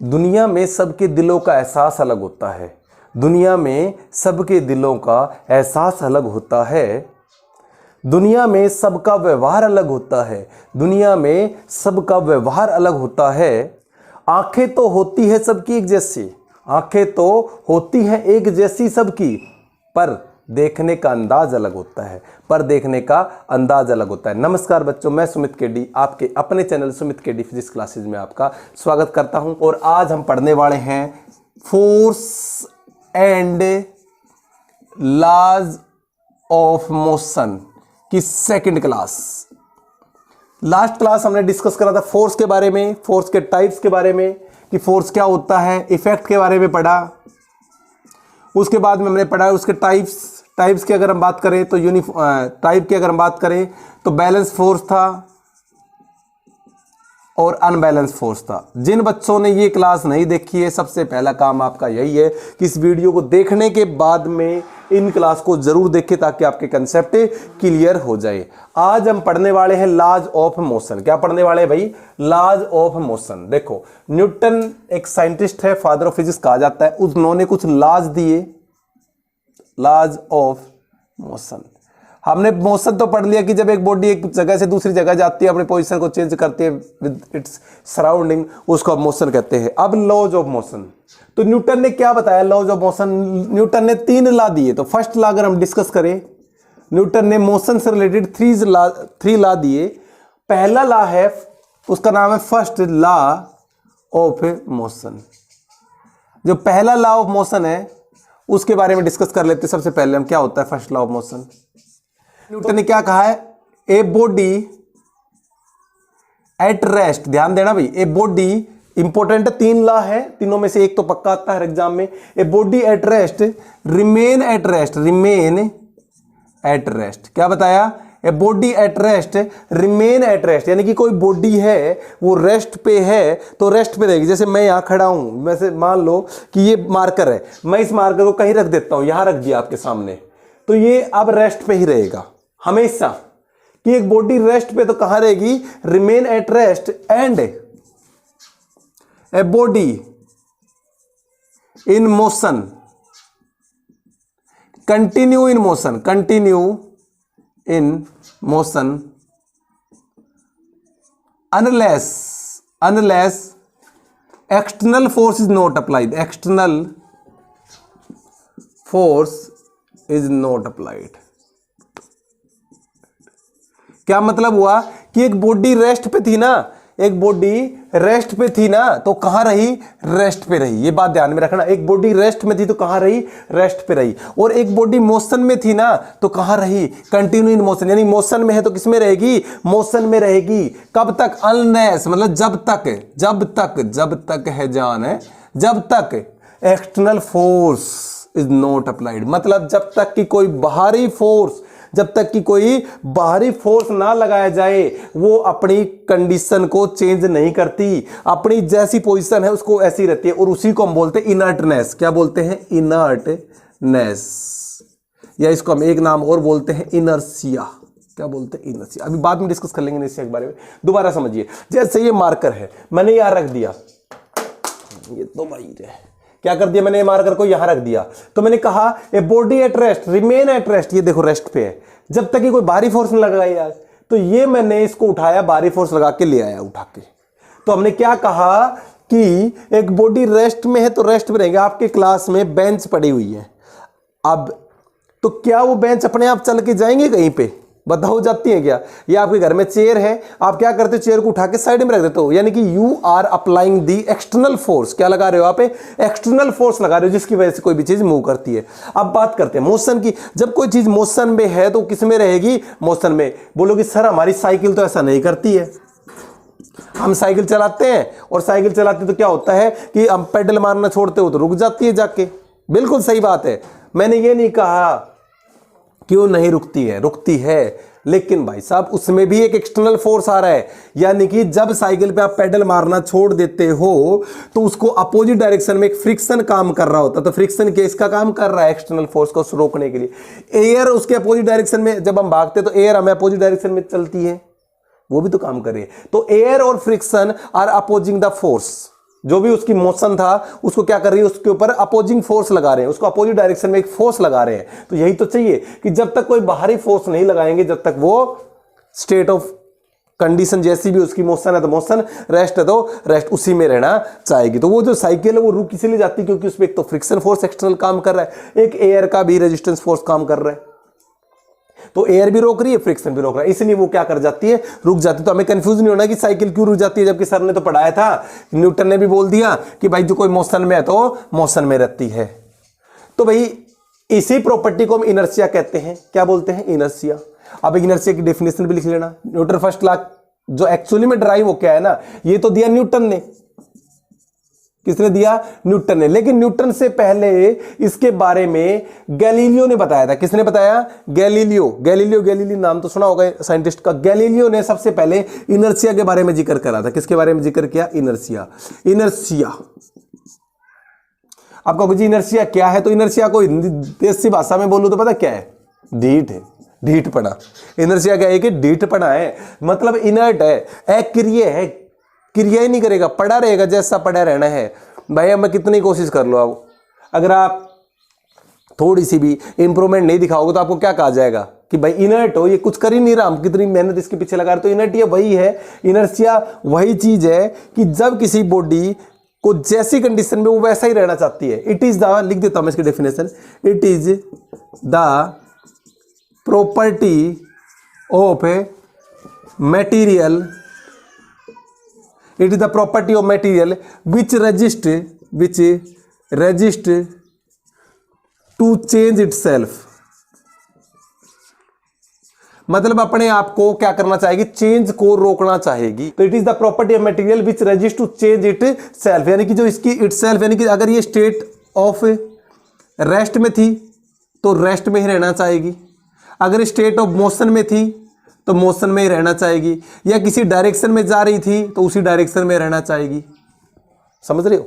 दुनिया में सबके दिलों का एहसास अलग होता है। दुनिया में सबके दिलों का एहसास अलग होता है। दुनिया में सबका व्यवहार अलग होता है। दुनिया में सबका व्यवहार अलग होता है। आंखें तो होती है सबकी एक जैसी, आंखें तो होती है एक जैसी सबकी, पर देखने का अंदाज अलग होता है। पर देखने का अंदाज अलग होता है। नमस्कार बच्चों, मैं सुमित केडी आपके अपने channel Sumit KD physics classes में आपका स्वागत करता हूं। और आज हम पढ़ने वाले हैं force and laws of motion की सेकंड क्लास। लास्ट क्लास हमने डिस्कस करा था फोर्स के बारे में, फोर्स के टाइप्स के बारे में, कि फोर्स क्या होता है, इफेक्ट के बारे में पढ़ा। उसके बाद में हमने पढ़ा उसके टाइप्स की अगर हम बात करें तो टाइप की अगर हम बात करें तो बैलेंस फोर्स था और अनबैलेंस फोर्स था। जिन बच्चों ने ये क्लास नहीं देखी है, सबसे पहला काम आपका यही है कि इस वीडियो को देखने के बाद में इन क्लास को जरूर देखें ताकि आपके कंसेप्ट क्लियर हो जाए। आज हम पढ़ने वाले हैं लॉज ऑफ मोशन। क्या पढ़ने वाले हैं भाई? Laws of motion. देखो, न्यूटन एक साइंटिस्ट है, फादर ऑफ फिजिक्स कहा जाता है। उन्होंने कुछ लॉज दिए, लॉज ऑफ मोशन। हमने मोशन तो पढ़ लिया कि जब एक बॉडी एक जगह से दूसरी जगह जाती है, अपने पोजीशन को चेंज करती है विद इट्स सराउंडिंग, उसको आप मोशन कहते हैं। अब लॉज ऑफ मोशन, तो न्यूटन ने क्या बताया लॉज ऑफ मोशन? न्यूटन ने 3 लॉ दिए। तो फर्स्ट लॉ अगर हम डिस्कस करें, न्यूटन ने मोशन से रिलेटेड 3 लॉ दिए। पहला लॉ है, उसका नाम है फर्स्ट लॉ ऑफ मोशन। जो पहला लॉ ऑफ मोशन है उसके बारे में डिस्कस कर लेते हैं। सबसे पहले हम क्या होता है first law of motion. Newton ने क्या कहा है? ए बॉडी एट रेस्ट, ध्यान देना भाई, ए बॉडी इंपॉर्टेंट 3 लॉ है, तीनों में से एक तो पक्का आता है हर एग्जाम में। A body at rest remain at rest, remain at rest. क्या बताया? A body at rest remain at rest, यानी कि कोई बॉडी है वो रेस्ट पे है तो रेस्ट पे रहेगी। जैसे मैं यहां खड़ा हूं, वैसे मान लो कि ये मार्कर है, मैं इस मार्कर को कहीं रख देता हूं, यहां रख दिया आपके सामने, तो ये अब रेस्ट पे ही रहेगा हमेशा। कि एक बॉडी रेस्ट पे तो कहां रहेगी? Remain at rest. And a body in motion continue in motion, continue in motion unless external force is not applied, external force is not applied। क्या मतलब हुआ कि एक बॉडी रेस्ट पे थी ना, एक बॉडी रेस्ट पे थी ना तो कहां रही? रेस्ट पे रही। ये बात ध्यान में रखना, एक बॉडी रेस्ट में थी तो कहां रही? रेस्ट पे रही। और एक बॉडी मोशन में थी ना तो कहां रही? कंटिन्यू इन मोशन, यानी मोशन में है तो किसमें रहेगी? मोशन में रहेगी। कब तक? अनलेस, मतलब जब तक है जान है, जब तक external force is not applied, मतलब जब तक कि कोई बाहरी फोर्स, जब तक कि कोई बाहरी फोर्स ना लगाया जाए वो अपनी कंडीशन को चेंज नहीं करती, अपनी जैसी पोजीशन है उसको ऐसी रहती है। और उसी को हम बोलते हैं इनर्टनेस। क्या बोलते हैं? इनर्टनेस, या इसको हम एक नाम और बोलते हैं इनर्सिया। क्या बोलते हैं? इनर्सिया। अभी बाद में डिस्कस कर लेंगे इनर्सिया के बारे में। दोबारा समझिए, जैसे ये मार्कर है, मैंने यहां रख दिया, ये तो भाई क्या कर दिया मैंने? मार्कर को यहां रख दिया, तो मैंने कहा a body at rest remain at rest, ये देखो रेस्ट पे है, जब तक कि कोई बाहरी फोर्स न लगाई यार। तो ये मैंने इसको उठाया, बाहरी फोर्स लगा के ले आया उठा के। तो हमने क्या कहा कि एक बॉडी रेस्ट में है तो रेस्ट में रहेगा। आपके क्लास में बेंच पड़ी हुई है, अब तो क्या वो बेंच अपने आप चल के जाएंगे कहीं पे? बताओ, जाती है क्या? ये आपके घर में चेयर है, आप क्या करते हो? चेयर को उठा के साइड में रख देते हो, यानी कि you are applying the external force. क्या लगा रहे हो आप? एक्सटर्नल फोर्स लगा रहे हो जिसकी वजह से कोई भी चीज मूव करती है। अब बात करते हैं मोशन की। जब कोई चीज मोशन में है तो किस में रहेगी? मोशन में। बोलोगे सर हमारी साइकिल तो ऐसा नहीं करती है। हम साइकिल चलाते हैं और साइकिल चलाते तो क्या होता है कि हम पेडल मारना छोड़ते हो तो रुक जाती है जाके। बिल्कुल सही बात है, मैंने ये नहीं कहा क्यों नहीं रुकती है, रुकती है, लेकिन भाई साहब उसमें भी एक एक्सटर्नल फोर्स आ रहा है। यानी कि जब साइकिल पे आप पेडल मारना छोड़ देते हो तो उसको अपोजिट डायरेक्शन में एक फ्रिक्शन काम कर रहा होता है। तो फ्रिक्शन किसका काम कर रहा है? एक्सटर्नल फोर्स को रोकने के लिए। एयर उसके अपोजिट डायरेक्शन में जब हम भागते तो एयर हमें अपोजिट डायरेक्शन में चलती है, वो भी तो काम कर रही है। तो एयर और friction are opposing the force. जो भी उसकी मोशन था उसको क्या कर रही है, उसके ऊपर अपोजिंग फोर्स लगा रहे हैं, उसको अपोजिट डायरेक्शन में एक फोर्स लगा रहे हैं। तो यही तो चाहिए कि जब तक कोई बाहरी फोर्स नहीं लगाएंगे, जब तक वो स्टेट ऑफ कंडीशन जैसी भी उसकी मोशन है तो मोशन, रेस्ट है तो रेस्ट, उसी में रहना चाहेगी। तो वो जो साइकिल है वो रुक इसीलिए जाती है क्योंकि उसमें एक तो फ्रिक्शन फोर्स एक्सटर्नल काम कर रहा है, एक एयर का भी रेजिस्टेंस फोर्स काम कर रहा है। तो एयर भी रोक रही है, फ्रिक्शन भी रोक रहा है, इसलिए वो क्या कर जाती है, रुक जाती है। तो हमें कंफ्यूज नहीं होना कि साइकिल क्यों रुक जाती है, जबकि सर ने तो पढ़ाया था, न्यूटन ने भी बोल दिया कि भाई जो कोई मोशन में है तो मोशन में रहती है। तो भाई इसी प्रॉपर्टी को हम इनर्शिया कहते हैं। क्या बोलते हैं, इनर्शिया। अब इनर्शिया की डेफिनेशन भी लिख लेना। न्यूटन फर्स्ट लॉ जो एक्चुअली में ड्राइव हो क्या है ना, ये तो दिया न्यूटन ने। किसने दिया, न्यूटन ने। लेकिन न्यूटन से पहले इसके बारे में गैलीलियो ने बताया था। किसने बताया, गैलीलियो नाम तो सुना होगा साइंटिस्ट का। गैलीलियो ने सबसे पहले इनर्शिया के बारे में जिक्र करा था। किसके बारे में जिक्र किया, इनर्शिया। आप कहोगे जी इनर्शिया क्या है, तो इनर्शिया को देसी भाषा में बोलूं तो पता क्या है, ढीठ है, ढीठपना। इनर्शिया क्या है कि ढीठपना है, मतलब इनर्ट है, अक्रिय है, क्रिया ही नहीं करेगा, पड़ा रहेगा जैसा पड़ा रहना है। भाई अब मैं कितनी कोशिश कर लो, अब अगर आप थोड़ी सी भी इंप्रूवमेंट नहीं दिखाओगे तो आपको क्या कहा जाएगा कि भाई इनर्ट हो, ये कुछ कर ही नहीं रहा, हम कितनी मेहनत इसके पीछे लगा रहे। तो इनर्ट ये वही है, इनर्शिया वही चीज है कि जब किसी बॉडी को जैसी कंडीशन में वो वैसा ही रहना चाहती है। इट इज द, लिख देता हूं मैं इसकी definition, it is the property of material, it is the property of material which resist to change itself। मतलब अपने आप को क्या करना चाहेगी, चेंज को रोकना चाहेगी। तो it is the property of material which resist to change itself, यानी कि जो इसकी इट सेल्फ, यानी कि अगर ये स्टेट ऑफ रेस्ट में थी तो रेस्ट में ही रहना चाहेगी, अगर स्टेट ऑफ मोशन में थी तो मोशन में ही रहना चाहेगी, या किसी डायरेक्शन में जा रही थी तो उसी डायरेक्शन में रहना चाहेगी। समझ रहे हो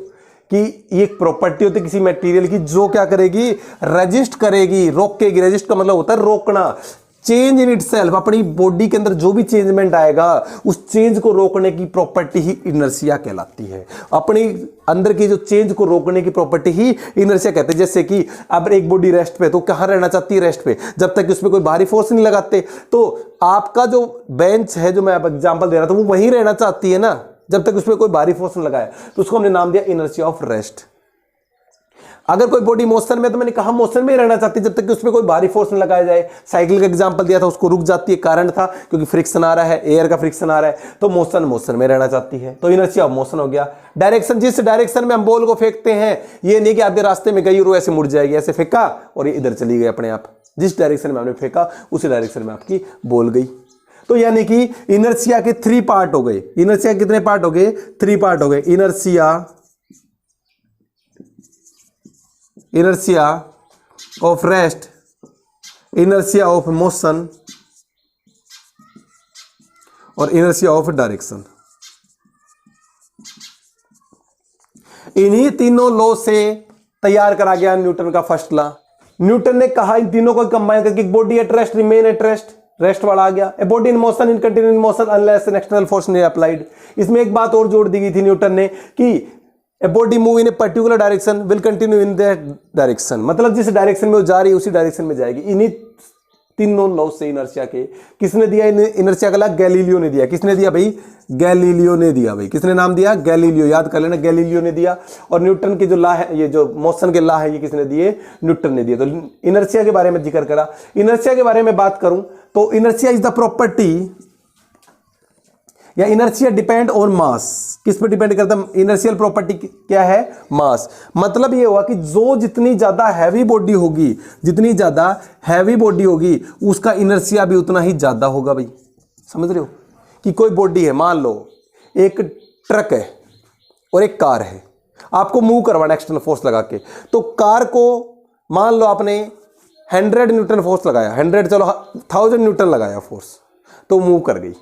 कि ये एक प्रॉपर्टी होती है किसी मटेरियल की जो क्या करेगी, रेजिस्ट करेगी, रोकेगी। रेजिस्ट का मतलब होता है रोकना, चेंज इन इटसेल्फ, अपनी बॉडी के अंदर जो भी चेंजमेंट आएगा उस चेंज को रोकने की प्रॉपर्टी ही इनर्शिया कहलाती है। अपनी अंदर की जो चेंज को रोकने की प्रॉपर्टी ही इनर्शिया कहते हैं। जैसे कि अब एक बॉडी रेस्ट पे, तो कहां रहना चाहती है, रेस्ट पे, जब तक उसमें कोई भारी फोर्स नहीं लगाते। तो आपका जो बेंच है, जो मैं अब एग्जांपल दे रहा था, वो वहीं रहना चाहती है ना, जब तक उसमें कोई भारी फोर्स नहीं लगाया। तो उसको हमने नाम दिया इनर्शिया ऑफ रेस्ट। अगर कोई बॉडी मोशन में, तो मैंने कहा मोशन में ही रहना चाहती है जब तक कि उसमें कोई भारी फोर्स न लगाया जाए। साइकिल का एग्जांपल दिया था, उसको रुक जाती है, कारण था क्योंकि फ्रिक्शन आ रहा है, एयर का फ्रिक्शन आ रहा है, तो मोशन में रहना चाहती है, तो इनर्शिया ऑफ मोशन हो गया। डायरेक्शन, जिस डायरेक्शन में हम बॉल को फेंकते हैं, ये नहीं कि आधे रास्ते में गई और ऐसे मुड़ जाएगी, ऐसे फेंका और ये इधर चली गई अपने आप, जिस डायरेक्शन में हमने फेंका उसी डायरेक्शन में आपकी बॉल गई। तो यानी कि इनर्शिया के 3 पार्ट हो गए। इनर्शिया कितने पार्ट हो गए, 3 पार्ट हो गए। Inertia of rest, inertia of motion और इनर्शिया ऑफ डायरेक्शन। इन्हीं तीनों लॉ से तैयार करा गया न्यूटन का फर्स्ट लॉ। न्यूटन ने कहा इन तीनों को कंबाइन करके body at rest remain at rest, rest वाला आ गया। A body in motion in continue in motion unless an external force नहीं अप्लाइड। इसमें एक बात और जोड़ दी गई थी न्यूटन ने कि a body move in a particular direction will continue in that direction, मतलब जिस डायरेक्शन में वो जा रही है उसी डायरेक्शन में जाएगी। इन्हीं तीनों लॉ से इनर्शिया के किसने दिया, इनर्शिया का लॉ गैलीलियो ने दिया। किसने दिया भाई, गैलीलियो ने दिया भाई। किसने नाम दिया, गैलीलियो, याद कर लेना, गैलीलियो ने दिया। और न्यूटन के जो लॉ है, ये जो मोशन के लॉ है, ये किसने दिए, न्यूटन ने दिए। तो इनर्शिया के बारे में जिक्र करा। इनर्शिया के बारे में बात करूं तो इनर्शिया इज द प्रॉपर्टी, या इनर्शिया डिपेंड ऑन मास। किस पे डिपेंड करता है, इनर्शियल प्रॉपर्टी क्या है, मास। मतलब ये हुआ कि जो जितनी ज्यादा हैवी बॉडी होगी, जितनी ज्यादा हैवी बॉडी होगी उसका इनर्शिया भी उतना ही ज्यादा होगा भाई। समझ रहे हो कि कोई बॉडी है, मान लो एक ट्रक है और एक कार है, आपको मूव करवाना एक्सटर्नल फोर्स लगा के। तो कार को मान लो आपने 100 न्यूटन फोर्स लगाया, 100 चलो 1000 न्यूटन लगाया फोर्स, तो मूव कर गई।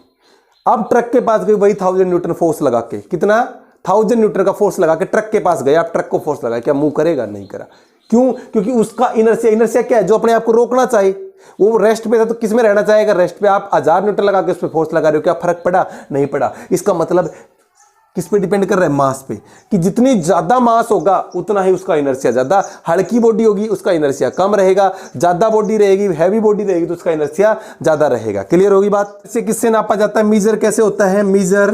अब ट्रक के पास गई वही 1000 न्यूटन फोर्स लगा के, कितना 1000 न्यूटन का फोर्स लगा के ट्रक के पास गया, आप ट्रक को फोर्स लगा, क्या मूव करेगा, नहीं करा। क्यों, क्योंकि उसका इनर्शिया क्या है, जो अपने आप को रोकना चाहिए। वो रेस्ट पे था तो किस में रहना चाहेगा, रेस्ट पे। आप 1000 न्यूटन लगा के उस पर फोर्स लगा रहे हो, क्या फर्क पड़ा, नहीं पड़ा। इसका मतलब किस पे डिपेंड कर रहा है? मास पे, कि जितनी ज्यादा मास होगा उतना ही उसका इनर्शिया ज्यादा, हल्की बॉडी होगी उसका इनर्शिया कम रहेगा, ज्यादा बॉडी रहेगी, हैवी बॉडी रहेगी तो उसका इनर्शिया ज्यादा रहेगा। क्लियर होगी बात? इसे किससे नापा जाता है? मीजर कैसे होता है? मीजर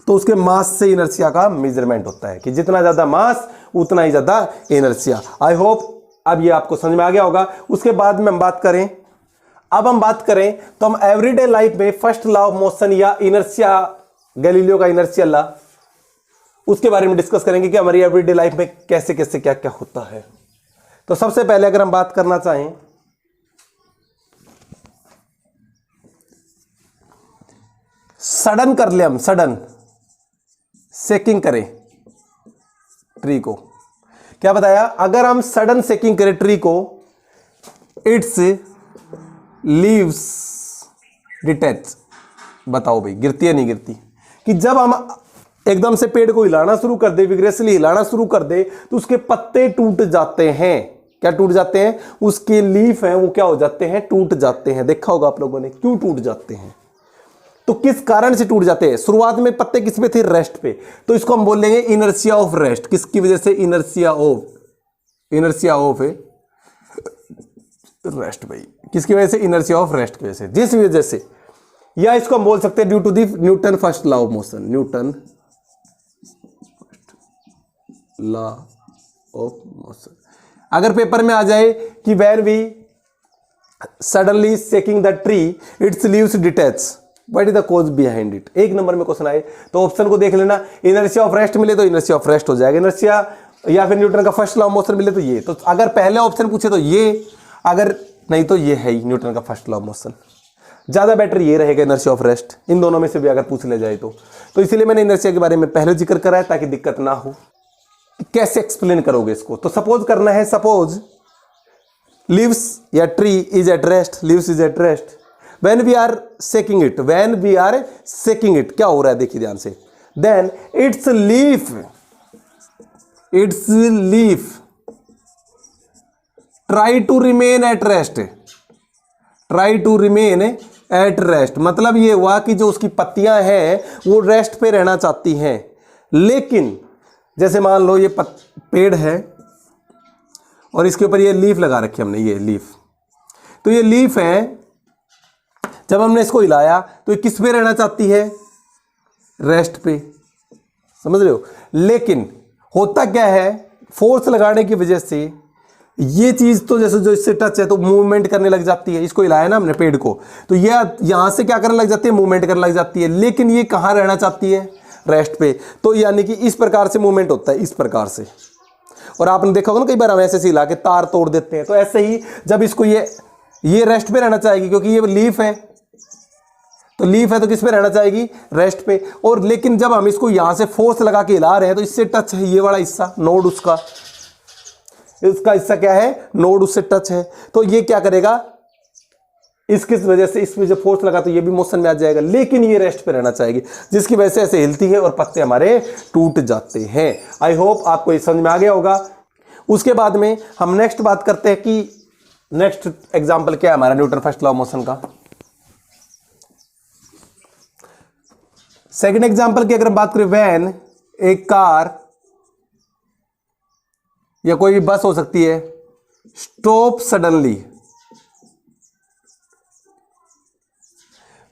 तो उसके मास से इनर्शिया का मेजरमेंट होता है कि जितना ज्यादा मास उतना ही ज्यादा इनर्शिया। आई होप अब ये आपको समझ में आ गया होगा। उसके बाद में हम बात करें, अब हम बात करें तो हम एवरीडे लाइफ में फर्स्ट लॉ ऑफ मोशन या इनर्शिया, गैलीलियो का इनर्शिया लॉ, उसके बारे में डिस्कस करेंगे कि हमारी एवरीडे लाइफ में कैसे कैसे क्या क्या होता है। तो सबसे पहले अगर हम बात करना चाहें, सडन कर ले, हम सडन सेकिंग करें ट्री को, क्या बताया? अगर हम सडन सेकिंग करें ट्री को, इट्स लीव्स डिटैच। बताओ भाई गिरती है नहीं गिरती? कि जब हम एकदम से पेड़ को हिलाना शुरू कर दे, विग्रेसली हिलाना शुरू कर दे, तो उसके पत्ते टूट जाते हैं। क्या टूट जाते हैं? उसके लीफ हैं वो क्या हो जाते हैं? टूट जाते हैं। देखा होगा आप लोगों ने, क्यों टूट जाते हैं? तो किस कारण से टूट जाते हैं? शुरुआत में पत्ते किस पे थे? रेस्ट पे। तो इसको हम बोल लेंगे इनर्शिया ऑफ रेस्ट। किसकी वजह से? इनर्शिया ऑफ रेस्ट भाई। किसकी वजह से? इनर्शिया ऑफ रेस्ट की वजह से, जिस वजह से, या इसको हम बोल सकते हैं due to the Newton first law of motion. Newton law of motion. अगर पेपर में आ जाए कि when we suddenly shaking the tree its leaves detach, what is the cause behind it? एक नंबर में क्वेश्चन आए तो ऑप्शन को देख लेना। इनर्शिया ऑफ रेस्ट मिले तो इनर्शिया ऑफ रेस्ट हो जाएगा, इनर्शिया या फिर न्यूटन का फर्स्ट लॉ ऑफ मोशन मिले तो ये। तो अगर पहले ऑप्शन पूछे तो ये, अगर नहीं तो ये है ही न्यूटन का फर्स्ट लॉ ऑफ मोशन। ज्यादा बेटर ये रहेगा इनर्शिया ऑफ रेस्ट, इन दोनों में से भी अगर पूछ ले जाए तो इसलिए मैंने इनर्शिया के बारे में पहले जिक्र करा है ताकि दिक्कत ना हो। कैसे एक्सप्लेन करोगे इसको? तो सपोज करना है, सपोज लीव्स या tree is at rest, leaves is at rest when we are shaking it, when we are shaking it क्या हो रहा है देखिए ध्यान से, then its leaf try to remain at rest, try to remain at rest. मतलब ये हुआ कि जो उसकी पत्तियां हैं वो रेस्ट पे रहना चाहती हैं, लेकिन जैसे मान लो ये पेड़ है और इसके ऊपर ये लीफ लगा रखी हमने, ये लीफ, तो ये लीफ है, जब हमने इसको हिलाया तो ये किस पे रहना चाहती है? रेस्ट पे, समझ रहे हो? लेकिन होता क्या है, फोर्स लगाने की वजह से ये चीज तो जैसे जो इससे टच है तो मूवमेंट करने लग जाती है। इसको हिलाया ना हमने पेड़ को, तो ये यहां से क्या करने लग जाती है? मूवमेंट करने लग जाती है, लेकिन ये कहां रहना चाहती है? रेस्ट पे। तो यानी कि इस प्रकार से मूवमेंट होता है, इस प्रकार से। और आपने देखा होगा ना कई बार हम ऐसे हिला के तार तोड़ देते हैं, तो ऐसे ही जब इसको ये रेस्ट पे रहना चाहेगी क्योंकि ये लीफ है, तो लीफ है तो किस पे रहना चाहेगी? रेस्ट पे। और लेकिन जब हम इसको यहां से फोर्स लगा के हिला रहे हैं तो इससे टच है ये वाला हिस्सा, नोड उसका हिस्सा क्या है? नोड उससे टच है। तो ये क्या करेगा? इसकी वजह से इसमें जब फोर्स लगा तो ये भी मोशन में आ जाएगा, लेकिन ये रेस्ट पे रहना चाहेगी, जिसकी वजह से ऐसे हिलती है और पत्ते हमारे टूट जाते हैं। आई होप आपको ये समझ में आ गया होगा। उसके बाद में हम नेक्स्ट बात करते हैं कि नेक्स्ट एग्जांपल क्या है हमारा Newton first law of motion का। सेकंड एग्जांपल की अगर हम बात करें, व्हेन ए कार या कोई भी बस हो सकती है, stop suddenly,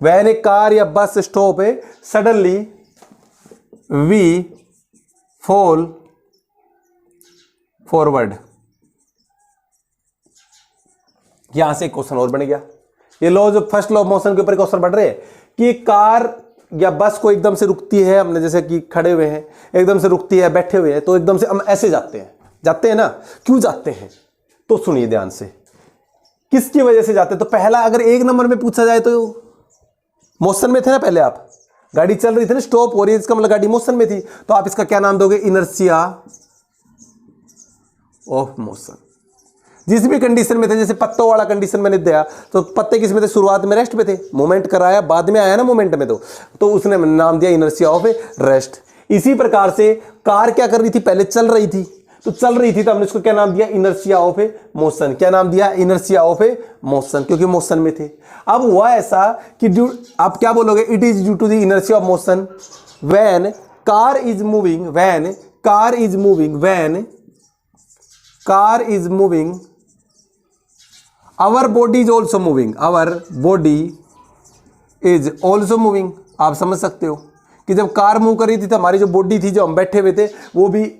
when a car या बस स्टॉप है सडनली, वी फॉल फॉरवर्ड। यहां से क्वेश्चन और बन गया। ये लॉ जो फर्स्ट लॉ ऑफ मोशन के ऊपर क्वेश्चन बढ़ रहे हैं कि कार या बस को एकदम से रुकती है, हमने जैसे कि खड़े हुए हैं, एकदम से रुकती है, बैठे हुए हैं, तो एकदम से हम ऐसे जाते हैं ना, क्यों जाते हैं? तो सुनिए ध्यान से, किसकी वजह से जाते हैं? तो पहला अगर एक नंबर में पूछा जाए तो मोशन में थे ना, पहले आप गाड़ी चल रही थी ना, स्टॉप हो रही है, इसका मतलब गाड़ी मोशन में थी, तो आप इसका क्या नाम दोगे? Inertia of motion. जिस भी कंडीशन में थे, जैसे पत्तों वाला कंडीशन मैंने दिया, तो पत्ते किस में थे? शुरुआत में रेस्ट पे थे, मूवमेंट कराया, बाद में आया ना मूवमेंट में, तो उसने नाम दिया इनर्शिया ऑफ रेस्ट। इसी प्रकार से कार क्या कर रही थी? पहले चल रही थी, तो हमने इसको क्या नाम दिया? Inertia of motion. क्या नाम दिया? इनर्शिया ऑफ मोशन, क्योंकि मोशन में थे। अब हुआ ऐसा कि आप क्या बोलोगे? It is due to the inertia of motion when car is moving when car is moving when car is moving our body is also moving our body is also moving. आप समझ सकते हो कि जब कार मूव कर रही थी तो हमारी जो बॉडी थी, जो हम बैठे हुए थे, वो भी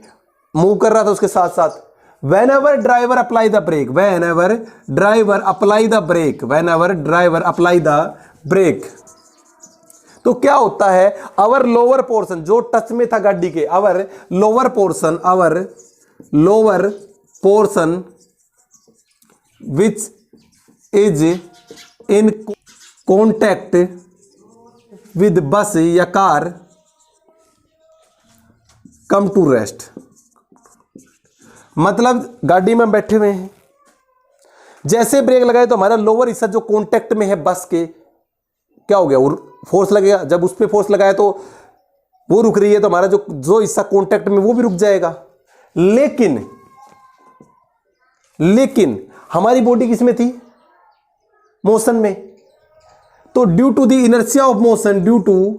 मूव कर रहा था उसके साथ साथ। whenever driver apply the brake whenever driver apply the brake whenever driver apply the brake तो क्या होता है, अवर लोअर पोर्शन जो टच में था गाड़ी के, our lower portion which is in contact with bus या कार कम टू रेस्ट। मतलब गाड़ी में बैठे हुए हैं, जैसे ब्रेक लगाए तो हमारा लोअर हिस्सा जो कांटेक्ट में है बस के, क्या हो गया, वो फोर्स लगेगा। जब उस पर फोर्स लगाया तो वो रुक रही है, तो हमारा जो हिस्सा कांटेक्ट में वो भी रुक जाएगा। लेकिन हमारी बॉडी किस में थी, मोशन में। तो due to the inertia of motion, due to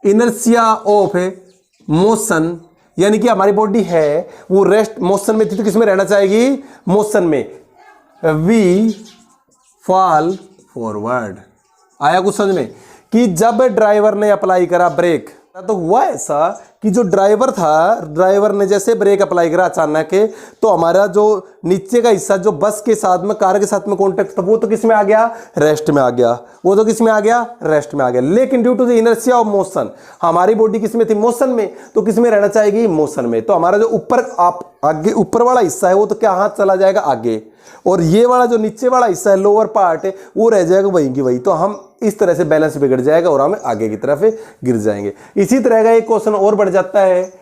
inertia of motion, यानी कि हमारी बॉडी है वो रेस्ट मोशन में थी, तो किसमें रहना चाहेगी, मोशन में। We fall forward. आया कुछ समझ में कि जब ड्राइवर ने अप्लाई करा ब्रेक, तो हुआ ऐसा कि जो ड्राइवर था, ड्राइवर ने जैसे ब्रेक अप्लाई करा अचानक के, तो हमारा जो नीचे का हिस्सा जो बस के साथ में, कार के साथ में कॉन्टेक्ट था, वो तो किस में आ गया, रेस्ट में आ गया। वो तो किस में आ गया, रेस्ट में आ गया। लेकिन due to the inertia of motion, हमारी बॉडी किस में थी, मोशन में, तो किस में रहना चाहेगी, मोशन में। तो हमारा जो ऊपर आगे ऊपर वाला हिस्सा है वो तो क्या हाथ चला जाएगा आगे, और ये वाला जो नीचे वाला हिस्सा है, लोअर पार्ट है, वो रह जाएगा वहीं की वहीं। तो हम इस तरह से बैलेंस बिगड़ जाएगा और हम आगे की तरफ गिर जाएंगे। इसी तरह का एक क्वेश्चन और बढ़ जाता है,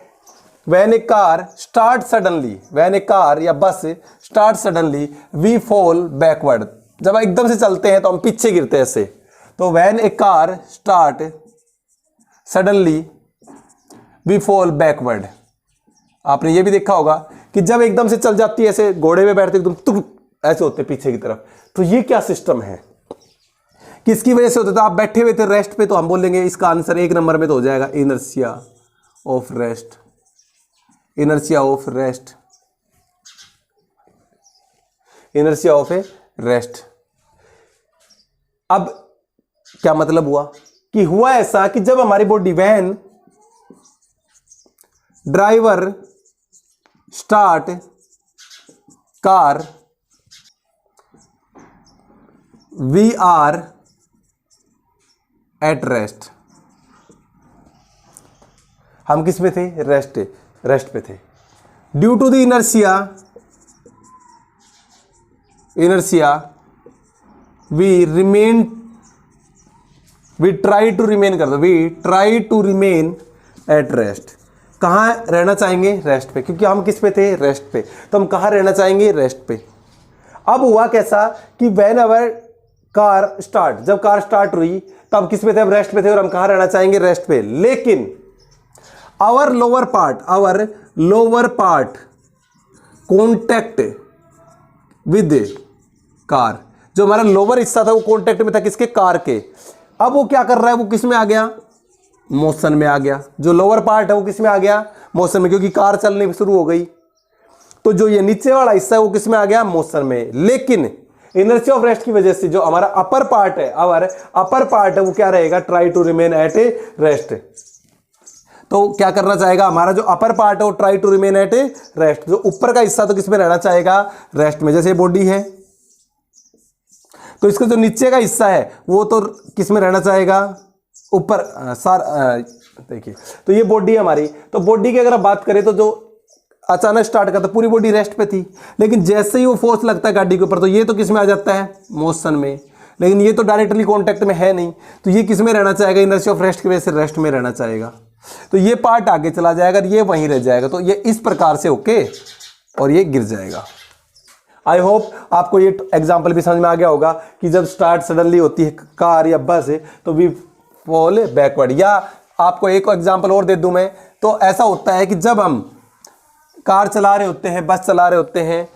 when a car start suddenly, when a car या bus start suddenly we fall backward. जब एकदम से चलते हैं तो हम पीछे गिरते हैं ऐसे। तो when a car start suddenly we fall backward. आपने ये भी देखा होगा कि जब एकदम से चल जाती है ऐसे, घोड़े में बैठते एकदम तुक ऐसे होते पीछे की तरफ। तो ये क्या सिस्टम है, किसकी वजह से होता है। तो आप बैठे हुए थे रेस्ट पे, तो हम बोलेंगे इसका आंसर 1 नंबर में तो हो जाएगा inertia of rest, inertia of rest, inertia of A rest. अब क्या मतलब हुआ कि हुआ ऐसा कि जब हमारी body, when driver start car we are at rest. हम किस में थे, रेस्ट पे थे। Due to the inertia we try to remain कर दो, we try to remain at rest. कहाँ रहना चाहेंगे, रेस्ट पे, क्योंकि हम किस पे थे, रेस्ट पे। तो हम कहाँ रहना चाहेंगे, रेस्ट पे। अब हुआ कैसा कि व्हेन एवर कार स्टार्ट, जब कार स्टार्ट हुई तो हम किस पे थे, हम रेस्ट पे थे, और हम कहाँ रहना चाहेंगे, रेस्ट पे। लेकिन our lower part contact with car, जो हमारा लोअर हिस्सा था वो कॉन्टैक्ट में था किसके, कार के। अब वो क्या कर रहा है, वो किस में आ गया, मोशन में आ गया। जो लोअर पार्ट है वो किस में आ गया, मोशन में, क्योंकि कार चलनी शुरू हो गई। तो जो ये नीचे वाला हिस्सा है वो किस में आ गया, मोशन में। लेकिन इनर्शिया ऑफ रेस्ट की वजह से जो हमारा अपर पार्ट है, अपर पार्ट है, वो क्या रहेगा, try to remain at a rest. तो क्या करना चाहेगा, हमारा जो अपर पार्ट है वो try to remain at a rest. जो ऊपर का हिस्सा तो किस में रहना चाहेगा, रेस्ट में। जैसे बॉडी है तो इसका जो नीचे का हिस्सा है वो तो किस में रहना चाहेगा, ऊपर। देखिए, तो ये बॉडी है हमारी। तो बॉडी की अगर आप बात करें तो जो अचानक स्टार्ट करता, पूरी बॉडी रेस्ट पे थी, लेकिन जैसे ही वो फोर्स लगता है गाड़ी के ऊपर तो ये तो किस में आ जाता है, मोशन में। लेकिन ये तो डायरेक्टली कांटेक्ट में है नहीं, तो ये किस में रहना चाहेगा, इनर्शिया ऑफ रेस्ट की वजह से रेस्ट में रहना चाहेगा। तो ये पार्ट आगे चला जाएगा, ये वहीं रह जाएगा। तो ये इस प्रकार से ओके, और ये गिर जाएगा। आई होप आपको ये एग्जाम्पल भी समझ में आ गया होगा कि जब स्टार्ट सडनली होती है कार या बस है तो वी फॉल बैकवर्ड। या आपको एक एग्जाम्पल और दे दूं मैं, तो ऐसा होता है कि जब हम कार चला रहे होते हैं, बस चला रहे होते हैं,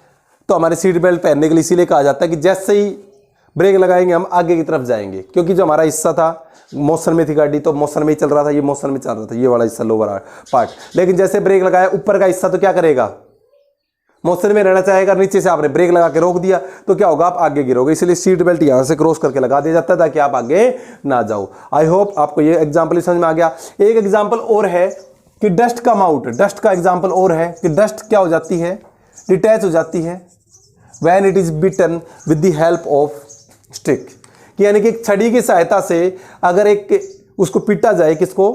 तो हमारे सीट बेल्ट पहनने के लिए इसीलिए कहा जाता है कि जैसे ही ब्रेक लगाएंगे हम आगे की तरफ जाएंगे, क्योंकि जो हमारा हिस्सा था मोशन में थी गाड़ी, तो मोशन में ही चल रहा था, ये मोशन में चल रहा था, ये वाला हिस्सा लोअर पार्ट। लेकिन जैसे ब्रेक लगाया ऊपर का हिस्सा तो क्या करेगा, मोशन में रहना चाहेगा। नीचे से आपने ब्रेक लगा के रोक दिया तो क्या होगा, आप आगे गिरोगे। इसलिए सीट बेल्ट यहां से क्रॉस करके लगा दिया जाता है ताकि आप आगे ना जाओ। आई होप आपको ये एग्जांपल समझ में आ गया। एक एग्जांपल और है कि डस्ट कम आउट, डस्ट का एग्जांपल और है कि डस्ट क्या हो जाती है, डिटैच हो जाती है when it is beaten with the help of stick, कि यानी कि एक छड़ी की सहायता से अगर एक उसको पीटा जाए, किसको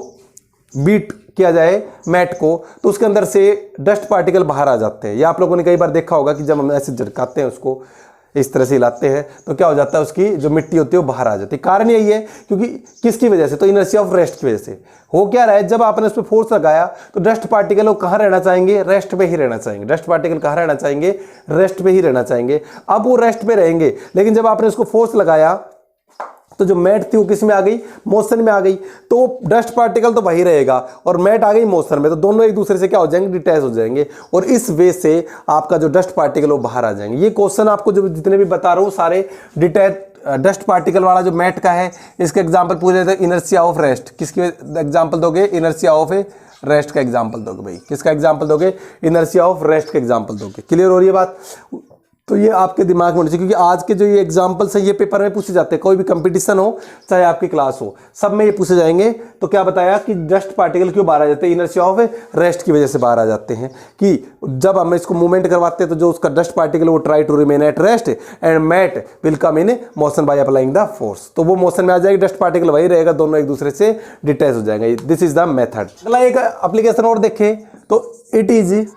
बीट किया जाए मैट को, तो उसके अंदर से डस्ट पार्टिकल बाहर आ जाते हैं। या आप लोगों ने कई बार देखा होगा कि जब हम ऐसे झटकाते हैं उसको, इस तरह से हिलाते हैं, तो क्या हो जाता है, उसकी जो मिट्टी होती है वो बाहर आ जाती है। कारण यही है क्योंकि किसकी वजह से, तो इनर्शिया ऑफ रेस्ट की वजह से। हो क्या रहा है, जब आपने उस पर फोर्स लगाया तो डस्ट पार्टिकल वो कहाँ रहना चाहेंगे, रेस्ट पे ही रहना चाहेंगे। डस्ट पार्टिकल कहाँ रहना चाहेंगे, रेस्ट पे ही रहना चाहेंगे। अब वो रेस्ट पे रहेंगे, लेकिन जब आपने उसको फोर्स लगाया तो जो मैट थी वो किस में आ गई, मोशन में आ गई। तो डस्ट पार्टिकल तो वही रहेगा और मैट आ गई मोशन में, तो दोनों एक दूसरे से क्या हो जाएंगे, डिटैच हो जाएंगे, और इस वे से आपका जो डस्ट पार्टिकल वो बाहर आ जाएंगे। ये क्वेश्चन आपको जो जितने भी बता रहा हूँ सारे डिटैच डस्ट पार्टिकल वाला जो मैट का है, इसके एग्जाम्पल पूछे थे इनर्शिया ऑफ रेस्ट। किसके एग्जाम्पल दोगे, इनर्शिया ऑफ रेस्ट का एग्जाम्पल दोगे भाई। किसका एग्जाम्पल दोगे, इनर्शिया ऑफ रेस्ट का एग्जाम्पल दोगे। क्लियर हो रही है बात। तो ये आपके दिमाग में होना चाहिए, क्योंकि आज के जो ये एग्जाम्पल्स है ये पेपर में पूछे जाते हैं। कोई भी कंपटीशन हो चाहे आपकी क्लास हो, सब में ये पूछे जाएंगे। तो क्या बताया कि डस्ट पार्टिकल क्यों बाहर आ जाते हैं, इनर्शिया ऑफ रेस्ट की वजह से बाहर आ जाते हैं। कि जब हम इसको मूवमेंट करवाते हैं तो जो उसका डस्ट पार्टिकल वो try to remain at rest and mat will come in motion by applying the force. तो वो मोशन में आ जाएगी, डस्ट पार्टिकल वही रहेगा, दोनों एक दूसरे से डिटैच हो जाएंगे। This is the method. अगला एक एप्लीकेशन और देखें तो it is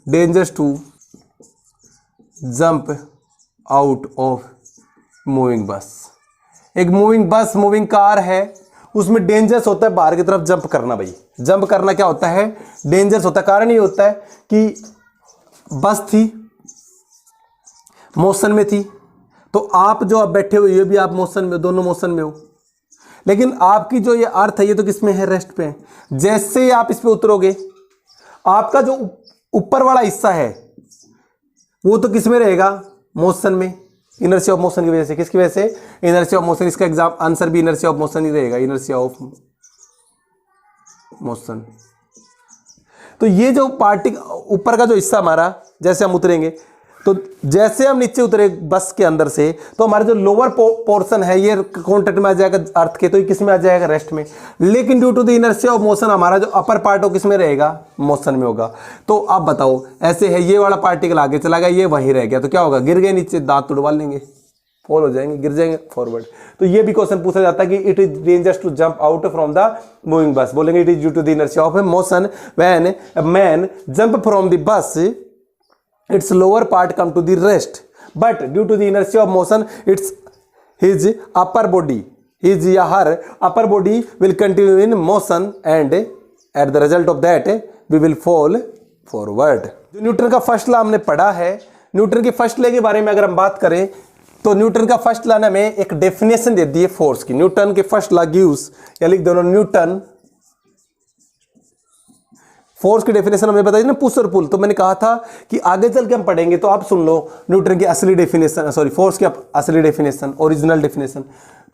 dangerous to jump out of moving bus. एक मूविंग बस, मूविंग कार है, उसमें डेंजरस होता है बाहर की तरफ जंप करना। भाई जंप करना क्या होता है, डेंजरस होता है। कारण ये होता है कि बस थी, मोशन में थी, तो आप जो आप बैठे हुए, ये भी आप मोशन में, दोनों मोशन में हो, लेकिन आपकी जो ये अर्थ है ये तो किसमें है, रेस्ट पे है। जैसे ही आप इस पे उतरोगे, आपका जो ऊपर वाला हिस्सा है वो तो किस में रहेगा, मोशन में, इनर्शिया ऑफ मोशन की वजह से। किसकी वजह से, इनर्शिया ऑफ मोशन। इसका एग्जाम आंसर भी इनर्शिया ऑफ मोशन ही रहेगा, इनर्शिया ऑफ मोशन। तो ये जो पार्टिकल ऊपर का जो हिस्सा हमारा, जैसे हम उतरेंगे, तो जैसे हम नीचे उतरे बस के अंदर से, तो हमारा जो लोअर पोर्शन है ये कॉन्टेक्ट में आ जाएगा अर्थ के, तो ये किस में आ जाएगा, रेस्ट में। लेकिन due to the inertia of motion हमारा जो अपर पार्ट हो किस में रहेगा, मोशन में होगा। तो आप बताओ, ऐसे है, ये वाला पार्टिकल आगे चला गया, ये वहीं रह गया, तो क्या होगा, गिर गए नीचे, दांत तुड़वा लेंगे, फॉल हो जाएंगे, गिर जाएंगे फॉरवर्ड। तो ये भी क्वेश्चन पूछा जाता है कि it is dangerous to jump out from the moving bus. बोलेंगे it is due to the inertia of motion when a man jump from the bus, its lower part come to the rest, but due to the inertia of motion his upper body, his या her upper body will continue in motion and at the result of that we will fall forward। जो Newton का first law हमने पढ़ा है, Newton के first law के बारे में अगर हम बात करें तो न्यूटन का फर्स्ट लॉ ने हमें एक डेफिनेशन दे दी है फोर्स की। न्यूटन के फर्स्ट लॉ गिव्स, या लिख दो न्यूटन फोर्स की डेफिनेशन हमें बताई ना, पुश और पुल। तो मैंने कहा था कि आगे चल के हम पढ़ेंगे, तो आप सुन लो न्यूटन की असली डेफिनेशन, सॉरी फोर्स की असली डेफिनेशन, ओरिजिनल डेफिनेशन।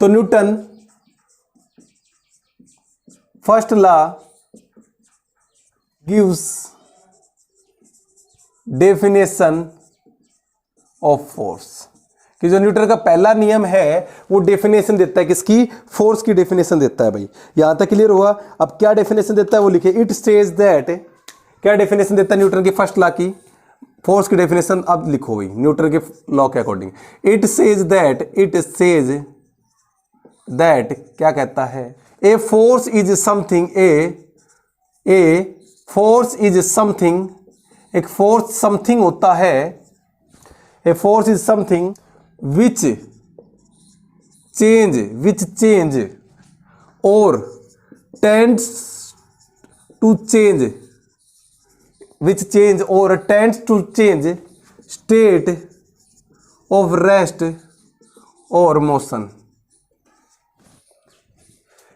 तो Newton first law gives definition of force, कि जो न्यूटन का पहला नियम है वो डेफिनेशन देता है किसकी, फोर्स की डेफिनेशन देता है। भाई यहां तक क्लियर हुआ। अब क्या डेफिनेशन देता है वो लिखे, इट सेज दैट, क्या डेफिनेशन देता है न्यूटन की फर्स्ट लॉ की, फोर्स की डेफिनेशन। अब लिखो भाई न्यूटन के लॉ के अकॉर्डिंग, इट सेज दैट क्या कहता है, ए force is something, A force is something, एक फोर्स समथिंग होता है, ए force is something which change or tends to change, which change or tends to change state of rest or motion।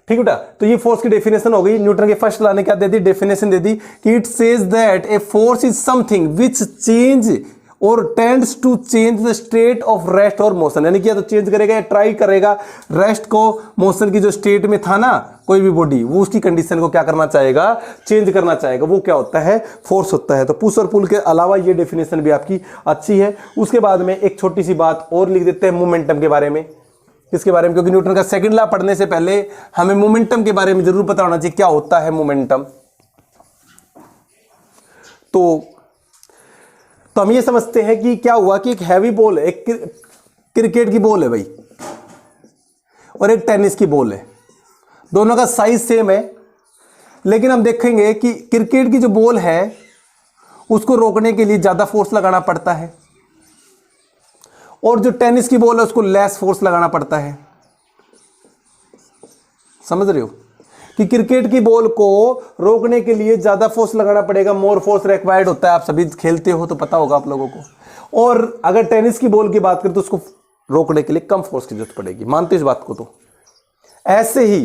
ठीक बेटा, तो ये फोर्स की डेफिनेशन हो गई। न्यूटन के फर्स्ट लॉ ने क्या दे दी, डेफिनेशन दे दी कि it says that a force is something which change और tends to change the state of rest और मोशन, यानी कि या तो चेंज करेगा या ट्राई करेगा रेस्ट को, मोशन की जो स्टेट में था ना कोई भी बॉडी, वो उसकी कंडीशन को क्या करना चाहेगा, चेंज करना चाहेगा, वो क्या होता है, फोर्स होता है। तो पुश और पुल के अलावा ये डेफिनेशन भी आपकी अच्छी है। उसके बाद में एक छोटी सी बात और लिख देते हैं मोमेंटम के बारे में। किसके बारे में, क्योंकि न्यूटन का सेकंड लॉ पढ़ने से पहले हमें मोमेंटम के बारे में जरूर पता होना चाहिए क्या होता है मोमेंटम। तो हम ये समझते हैं कि क्या हुआ कि एक हैवी बॉल है, एक क्रिकेट की बॉल है भाई, और एक टेनिस की बॉल है, दोनों का साइज सेम है, लेकिन हम देखेंगे कि क्रिकेट की जो बॉल है उसको रोकने के लिए ज्यादा फोर्स लगाना पड़ता है, और जो टेनिस की बॉल है उसको लेस फोर्स लगाना पड़ता है। समझ रहे हो कि क्रिकेट की बॉल को रोकने के लिए ज्यादा फोर्स लगाना पड़ेगा, मोर फोर्स रिक्वायर्ड होता है, आप सभी खेलते हो तो पता होगा आप लोगों को। और अगर टेनिस की बॉल की बात करें तो उसको रोकने के लिए कम फोर्स की जरूरत पड़ेगी, मानते हो इस बात को। तो ऐसे ही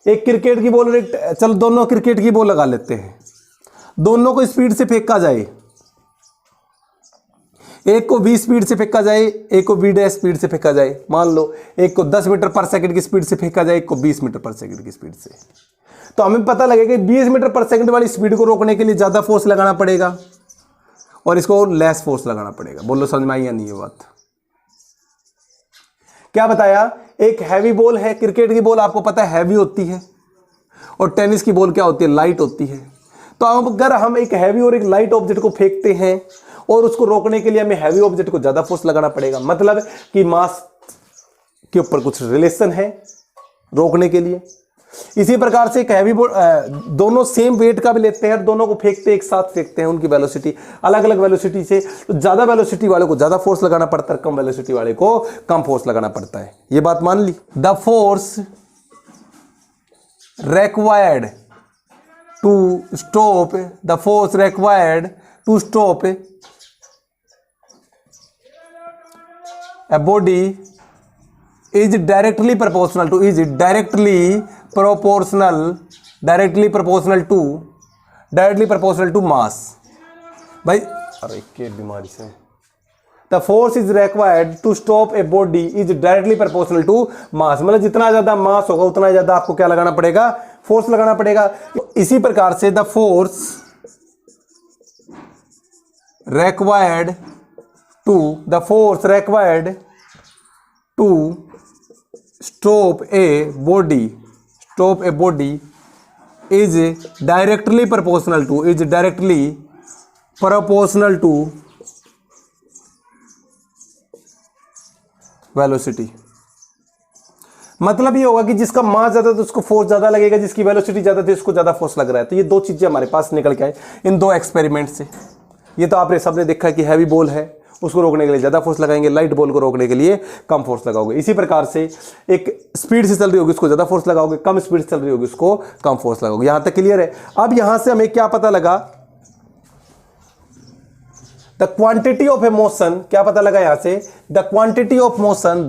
एक क्रिकेट की बॉल और एक, चलो दोनों क्रिकेट की बॉल लगा लेते हैं, दोनों को स्पीड से फेंका जाए, एक को 20 स्पीड से फेंका जाए, एक को 20 स्पीड से फेंका जाए, मान लो एक को 10 मीटर पर सेकंड की स्पीड से फेंका जाए, एक को 20 मीटर पर सेकंड की स्पीड से, तो हमें पता लगेगा कि 20 मीटर पर सेकंड वाली स्पीड को रोकने के लिए ज्यादा फोर्स लगाना पड़ेगा और इसको लेस फोर्स लगाना पड़ेगा। बोलो समझ में आई या नहीं ये बात? क्या बताया, एक हैवी बॉल है, क्रिकेट की बॉल आपको पता है हैवी होती है, और टेनिस की बॉल क्या होती है, लाइट होती है। तो अगर हम एक हैवी और एक लाइट ऑब्जेक्ट को फेंकते हैं और उसको रोकने के लिए हमें हैवी ऑब्जेक्ट को ज्यादा फोर्स लगाना पड़ेगा, मतलब कि मास के ऊपर कुछ रिलेशन है रोकने के लिए। इसी प्रकार से एक हैवी दोनों सेम वेट का भी लेते हैं, दोनों को फेंकते एक साथ फेंकते हैं, उनकी वेलोसिटी अलग अलग वेलोसिटी से, तो ज्यादा वेलोसिटी वाले को ज्यादा फोर्स लगाना पड़ता है, कम वेलोसिटी वाले को कम फोर्स लगाना पड़ता है। ये बात मान ली। The force required to stop, the force required to stop a body is directly proportional to mass। भाई अरे क्या बीमारी से, The force is required to stop a body is directly proportional to mass, मतलब जितना ज्यादा मास होगा उतना ज्यादा आपको क्या लगाना पड़ेगा, फोर्स लगाना पड़ेगा। इसी प्रकार से the force required to stop a body is directly proportional to velocity. मतलब ये होगा कि जिसका मास ज्यादा तो उसको फोर्स ज्यादा लगेगा, जिसकी वेलोसिटी ज्यादा थी उसको ज्यादा फोर्स लग रहा है। तो ये दो चीजें हमारे पास निकल के आए इन दो एक्सपेरिमेंट से। ये तो आपने सबने देखा कि हैवी बॉल है उसको रोकने के लिए ज्यादा फोर्स लगाएंगे, लाइट बॉल को रोकने के लिए कम फोर्स लगाओगे। इसी प्रकार से एक स्पीड से चल रही होगी उसको ज्यादा फोर्स लगाओगे, कम स्पीड से चल रही होगी उसको कम फोर्स लगाओगे। यहां तक क्लियर है? अब यहां से हमें क्या पता लगा, the quantity of A motion, क्या पता लगा यहां से, the quantity of motion,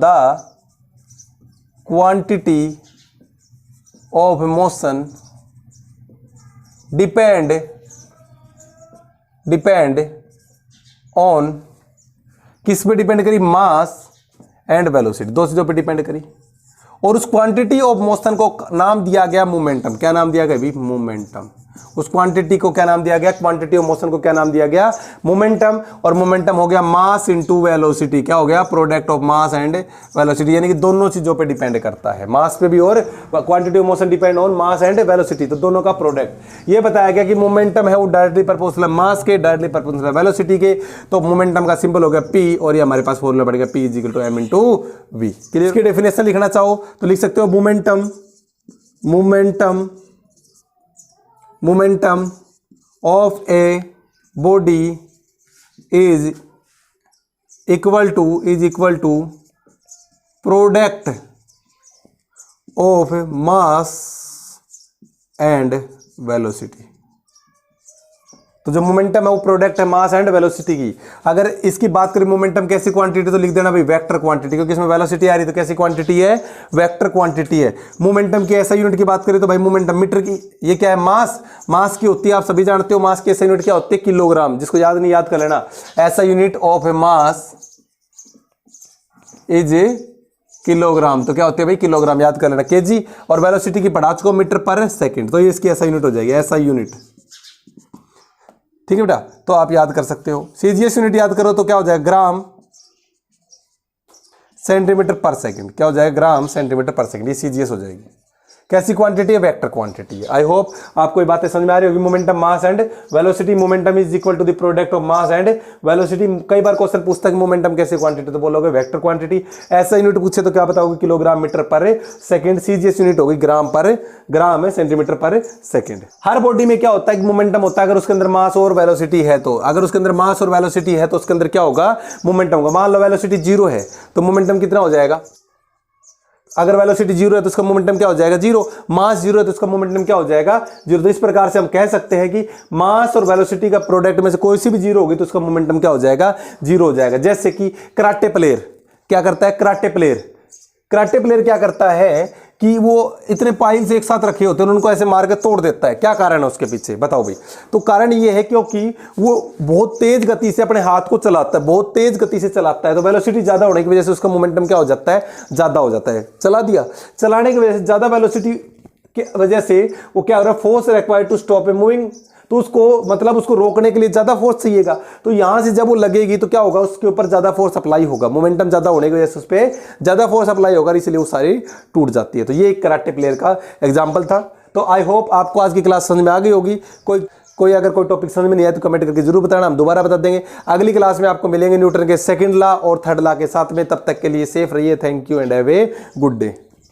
depend on, किस पे डिपेंड करी, मास एंड वेलोसिटी, दो चीजों पे डिपेंड करी। और उस क्वांटिटी ऑफ मोशन को नाम दिया गया मोमेंटम। क्या नाम दिया गया भी? मोमेंटम। उस क्वांटिटी को क्या नाम दिया गया, क्वांटिटी ऑफ मोशन को क्या नाम दिया गया, मोमेंटम। और मोमेंटम हो गया मास इनटू वेलोसिटी, क्या हो गया, product of mass and velocity, यानी कि दोनों चीजों पे डिपेंड करता है, मास पे भी और quantity of motion depend on mass and velocity, तो दोनों का प्रोडक्ट। ये बताया गया कि मोमेंटम है वो डायरेक्टली प्रोपोर्शनल मास के, डायरेक्टली प्रोपोर्शनल वेलोसिटी के। तो मोमेंटम का सिंबल हो गया P, और ये हमारे पास फॉर्मूला पड़ेगा P = m/v। इसकी डेफिनेशन लिखना चाहो तो लिख सकते हो, momentum of a body is equal to product of mass and velocity. तो जो मोमेंटम है वो प्रोडक्ट है मास एंड वेलोसिटी की। अगर इसकी बात करें मोमेंटम कैसी क्वांटिटी, तो लिख देना भाई वेक्टर क्वांटिटी, क्योंकि इसमें वेलोसिटी आ रही है तो कैसी क्वांटिटी है, वेक्टर क्वांटिटी है। मोमेंटम की ऐसा यूनिट की बात करें तो भाई मोमेंटम मीटर की, ये क्या है, मास की होती है, आप सभी जानते हो। मास की ऐसा यूनिट क्या होती है, किलोग्राम, जिसको याद नहीं याद कर लेना। ऐसा unit of A mass is a kilogram, तो क्या होती है भाई, किलोग्राम, याद कर लेना। केजी और वेलोसिटी की पढ़ा चुको मीटर पर सेकंड, तो ये इसकी ऐसा यूनिट हो जाएगी, ऐसा यूनिट, ठीक है बेटा। तो आप याद कर सकते हो। सीजीएस यूनिट याद करो तो क्या हो जाएगा, ग्राम सेंटीमीटर पर सेकंड, क्या हो जाएगा, ग्राम सेंटीमीटर पर सेकंड, ये सीजीएस हो जाएगी। कैसी क्वांटिटी है, वेक्टर क्वांटिटी है। आई होप आपको ये बातें समझ में आ रही होगी। Momentum mass and velocity, momentum is equal to the product of mass and velocity. कई बार क्वेश्चन पूछता है कि मोमेंटम कैसी क्वांटिटी, तो बोलोगे वेक्टर क्वांटिटी। ऐसा यूनिट पूछे तो क्या बताओगे, किलोग्राम मीटर पर सेकंड। सीजीएस यूनिट होगी ग्राम है सेंटीमीटर पर सेकंड। हर बॉडी में क्या होता है कि मोमेंटम होता है अगर उसके अंदर मास और वेलोसिटी है तो। अगर उसके अंदर मास और वेलोसिटी है तो उसके अंदर क्या होगा, मोमेंटम होगा। मान लो वेलोसिटी 0 है तो मोमेंटम कितना हो जाएगा, अगर वेलोसिटी 0 है तो उसका मोमेंटम क्या हो जाएगा, 0। मास 0 है तो उसका मोमेंटम क्या हो जाएगा, 0। तो इस प्रकार से हम कह सकते हैं कि मास और वेलोसिटी का प्रोडक्ट में से कोई सी भी 0 होगी तो उसका मोमेंटम क्या हो जाएगा, 0 हो जाएगा। जैसे कि कराटे प्लेयर क्या करता है, कराटे प्लेयर क्या करता है कि वो इतने पाइल्स एक साथ रखे होते हैं, उनको ऐसे मार के तोड़ देता है। क्या कारण है उसके पीछे, बताओ भाई। तो कारण ये है क्योंकि वो बहुत तेज गति से अपने हाथ को चलाता है, बहुत तेज गति से चलाता है, तो वेलोसिटी ज्यादा होने की वजह से उसका मोमेंटम क्या हो जाता है, ज्यादा हो जाता है। चला दिया, चलाने की वजह से ज्यादा वेलोसिटी की वजह से वो क्या हो रहा है, force required to stop a moving, तो उसको मतलब उसको रोकने के लिए ज्यादा फोर्स चाहिएगा। तो यहां से जब वो लगेगी तो क्या होगा, उसके ऊपर ज्यादा फोर्स अप्लाई होगा, मोमेंटम ज्यादा होने की वजह से उस पर ज्यादा फोर्स अप्लाई होगा, इसलिए वो सारी टूट जाती है। तो ये एक कराटे प्लेयर का एग्जांपल था। तो आई होप आपको आज की क्लास समझ में आ गई होगी। कोई अगर कोई टॉपिक समझ में नहीं आया तो कमेंट करके जरूर बताना, हम दोबारा बता देंगे। अगली क्लास में आपको मिलेंगे न्यूटन के सेकंड लॉ और थर्ड लॉ के साथ में। तब तक के लिए सेफ रहिए। Thank you and have a good day.